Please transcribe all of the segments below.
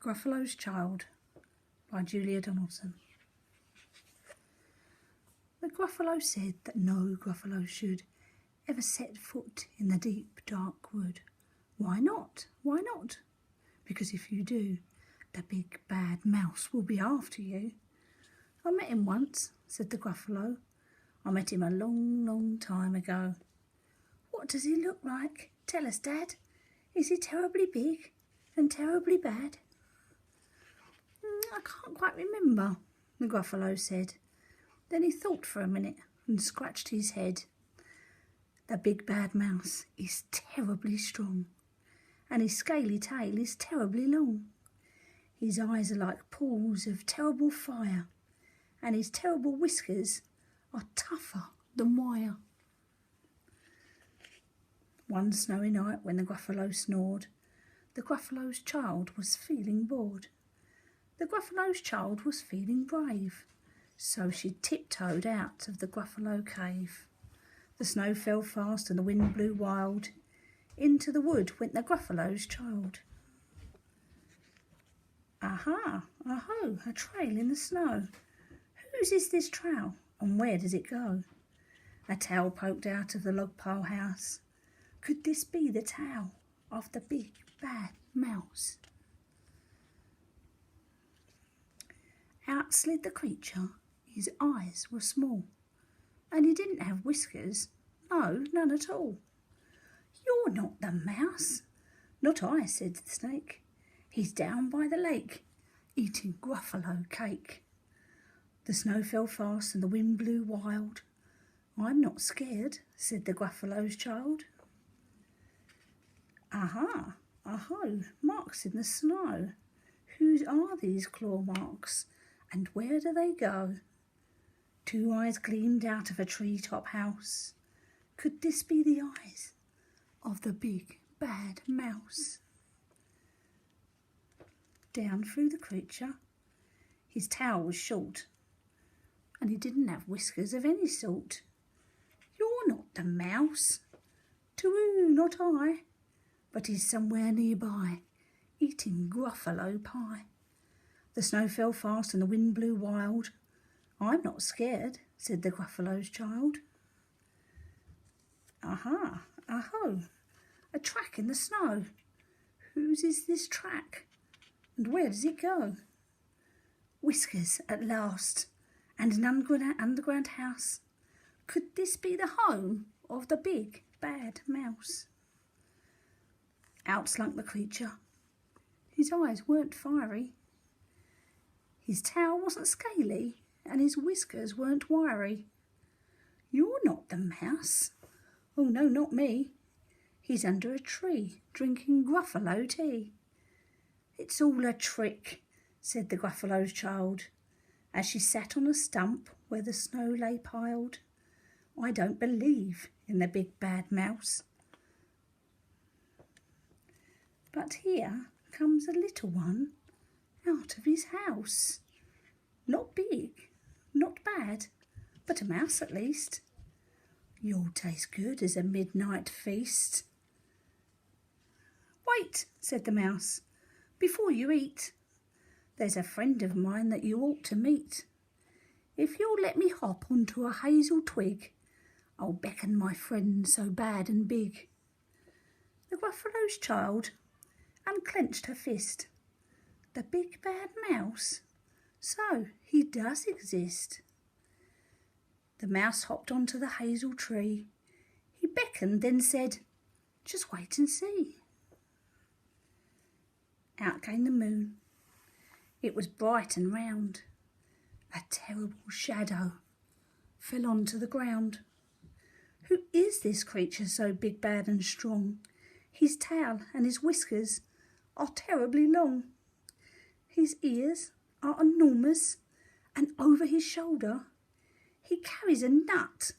Gruffalo's Child by Julia Donaldson. The Gruffalo said that no Gruffalo should ever set foot in the deep, dark wood. Why not? Why not? Because if you do, the big bad mouse will be after you. I met him once, said the Gruffalo. I met him a long, long time ago. What does he look like? Tell us, Dad. Is he terribly big and terribly bad? I can't quite remember, the Gruffalo said. Then he thought for a minute and scratched his head. The big bad mouse is terribly strong, and his scaly tail is terribly long. His eyes are like pools of terrible fire, and his terrible whiskers are tougher than wire. One snowy night when the Gruffalo snored, the Gruffalo's child was feeling bored. The Gruffalo's child was feeling brave, so she tiptoed out of the Gruffalo cave. The snow fell fast and the wind blew wild. Into the wood went the Gruffalo's child. Aha, aho, a trail in the snow. Whose is this trail, and where does it go? A tail poked out of the log pile house. Could this be the tail of the big bad mouse? Out slid the creature. His eyes were small, and he didn't have whiskers. No, none at all. You're not the mouse. Not I, said the snake. He's down by the lake, eating Gruffalo cake. The snow fell fast and the wind blew wild. I'm not scared, said the Gruffalo's child. Aha, aho, marks in the snow. Whose are these claw marks, and where do they go? Two eyes gleamed out of a tree-top house. Could this be the eyes of the big bad mouse? Down flew the creature. His tail was short, and he didn't have whiskers of any sort. You're not the mouse. Too, not I. But he's somewhere nearby, eating Gruffalo pie. The snow fell fast and the wind blew wild. I'm not scared, said the Gruffalo's child. Aha, aho, a track in the snow. Whose is this track, and where does it go? Whiskers at last, and an underground house. Could this be the home of the big bad mouse? Out slunk the creature. His eyes weren't fiery. His tail wasn't scaly, and his whiskers weren't wiry. You're not the mouse. Oh, no, not me. He's under a tree, drinking Gruffalo tea. It's all a trick, said the Gruffalo's child, as she sat on a stump where the snow lay piled. I don't believe in the big bad mouse. But here comes a little one out of his house. Not big, not bad, but a mouse at least. You'll taste good as a midnight feast. Wait, said the mouse, before you eat. There's a friend of mine that you ought to meet. If you'll let me hop onto a hazel twig, I'll beckon my friend so bad and big. The Gruffalo's child unclenched her fist. The big bad mouse? So he does exist. The mouse hopped onto the hazel tree. He beckoned, then said, just wait and see. Out came the moon. It was bright and round. A terrible shadow fell onto the ground. Who is this creature so big, bad and strong? His tail and his whiskers are terribly long. His ears are enormous, and over his shoulder he carries a nut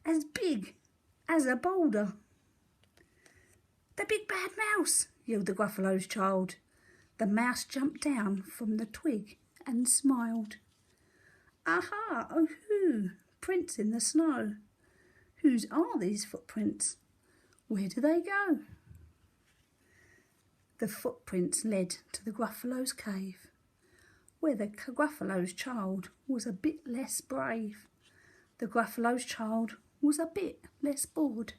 as big as a boulder. The big bad mouse, yelled the Gruffalo's child. The mouse jumped down from the twig and smiled. Aha, oh hoo, prints in the snow. Whose are these footprints? Where do they go? The footprints led to the Gruffalo's cave, where the Gruffalo's child was a bit less brave. The Gruffalo's child was a bit less bored.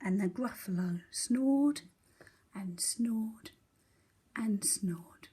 And the Gruffalo snored and snored and snored.